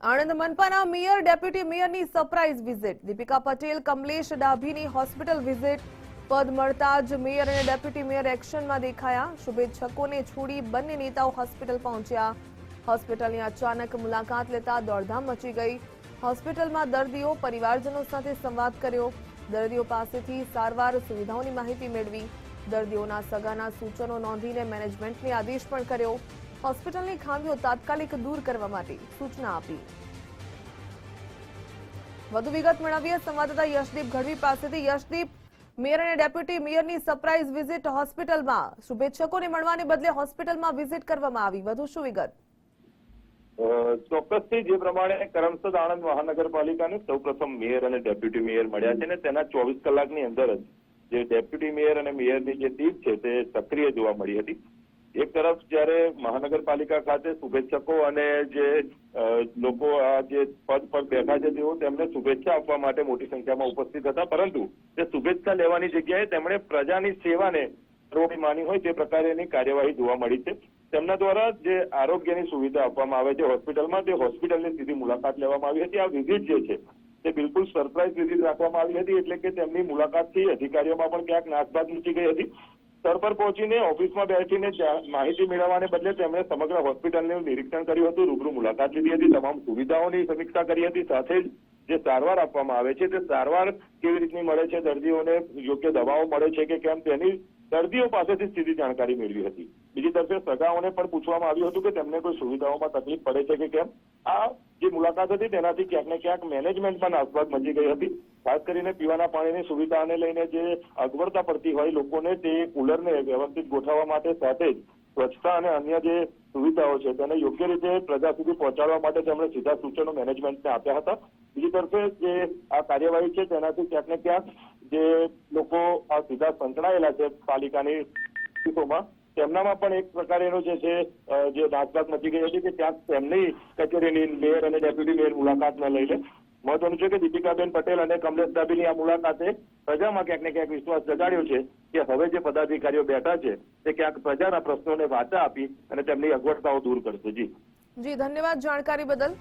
આણંદ મનપાના mayor deputy મેયરની surprise visit. Deepika Patel Kamlesh ડાભીની હોસ્પિટલ વિઝિટ. પદ મળતા જ મેયર અને ડેપ્યુટી મેયર એક્શનમાં દેખાયા. શુભેચ્છકોને છોડી બંને નેતાઓ હોસ્પિટલ પહોંચ્યા. હોસ્પિટલની અચાનક મુલાકાત લેતા દોડધામ મચી ગઈ. હોસ્પિટલમાં દર્દીઓ પરિવારજનો સાથે સંવાદ કર્યો. દર્દીઓ પાસેથી સારવાર સુવિધાઓની માહિતી મેળવી. દર્દીઓના સગાના સૂચનો નોંધીને મેનેજમેન્ટને આદેશ પણ કર્યો. હોસ્પિટલની ખામીઓ તાત્કાલિક દૂર કરવા માટે સૂચના આપી. વધુ વિગત મેળવીએ સંવાદદાતા યશદીપ ગઢવી પાસેથી. યશદીપ, મેયર અને ડેપ્યુટી મેયરની સરપ્રાઇઝ વિઝિટ હોસ્પિટલમાં. શુભેચ્છકોને મળવાને બદલે હોસ્પિટલમાં વિઝિટ કરવામાં આવી. વધુ શું વિગત? ચોક્કસથી જે પ્રમાણે કરમસદ આણંદ મહાનગરપાલિકાને સૌપ્રથમ મેયર અને ડેપ્યુટી મેયર મળ્યા છે ને તેના 24 કલાકની અંદર જ જે ડેપ્યુટી મેયર અને મેયરની જે ટીમ છે તે સક્રિય જોવા મળી હતી. એક તરફ જ્યારે મહાનગરપાલિકા ખાતે શુભેચ્છકો અને જે લોકો આ જે પદ પર બેઠા છે તેઓ તેમને શુભેચ્છા આપવા માટે મોટી સંખ્યામાં ઉપસ્થિત હતા, પરંતુ તે શુભેચ્છા લેવાની જગ્યાએ તેમણે પ્રજાની સેવાને સર્વોપરી માની હોય તે પ્રકારેની કાર્યવાહી જોવા મળી છે. તેમના દ્વારા જે આરોગ્યની સુવિધા આપવામાં આવે છે હોસ્પિટલમાં, તે હોસ્પિટલની સીધી મુલાકાત લેવામાં આવી હતી. આ વિઝિટ જે છે તે બિલકુલ સરપ્રાઇઝ વિઝિટ રાખવામાં આવી હતી, એટલે કે તેમની મુલાકાતથી અધિકારીઓમાં પણ ક્યાંક નાસભાગ મૂકી ગઈ હતી. સ્થળ પર પહોંચીને ઓફિસમાં બેસીને માહિતી મેળવવાને બદલે તેમણે સમગ્ર હોસ્પિટલનું નિરીક્ષણ કર્યું હતું, રૂબરૂ મુલાકાત લીધી હતી, તમામ સુવિધાઓની સમીક્ષા કરી હતી. સાથે જ જે સારવાર આપવામાં આવે છે તે સારવાર કેવી રીતની મળે છે, દર્દીઓને યોગ્ય દવાઓ મળે છે કે કેમ, તેની દર્દીઓ પાસેથી સીધી જાણકારી મેળવી હતી. બીજી તરફે સગાઓને પણ પૂછવામાં આવ્યું હતું કે તેમને કોઈ સુવિધાઓમાં તકલીફ પડે છે કે કેમ. આ જે મુલાકાત હતી તેનાથી ક્યાંક ને ક્યાંક મેનેજમેન્ટમાં નાસભાગ મચી ગઈ હતી. ખાસ કરીને પીવાના પાણીની સુવિધાને લઈને જે અગવડતા પડતી હોય લોકોને, તે કુલરને વ્યવસ્થિત ગોઠવવા માટે, સાથે જ સ્વચ્છતા અને અન્ય જે સુવિધાઓ છે તેને યોગ્ય રીતે પ્રજા સુધી પહોંચાડવા માટે તેમણે સીધા સૂચનો મેનેજમેન્ટને આપ્યા હતા. બીજી તરફે જે આ કાર્યવાહી છે તેનાથી ક્યાંક ને ક્યાંક જે લોકો આ સીધા સંકળાયેલા છે પાલિકાની ઓફિસોમાં, તેમનામાં પણ એક પ્રકારેનો જે છે જે નાસભાગ મચી ગઈ હતી કે ક્યાંક તેમની કચેરીની મેયર અને ડેપ્યુટી મેયર મુલાકાત ન લઈ લે. મહત્વનું છે કે દીપિકાબેન પટેલ અને કમલેશ ડાભીની આ મુલાકાતે પ્રજામાં ક્યાંક ને ક્યાંક વિશ્વાસ જગાડ્યો છે કે હવે જે પદાધિકારીઓ બેઠા છે તે ક્યાંક પ્રજાના પ્રશ્નોને વાચા આપી અને તેમની અગવડતાઓ દૂર કરશે. જી ધન્યવાદ જાણકારી બદલ.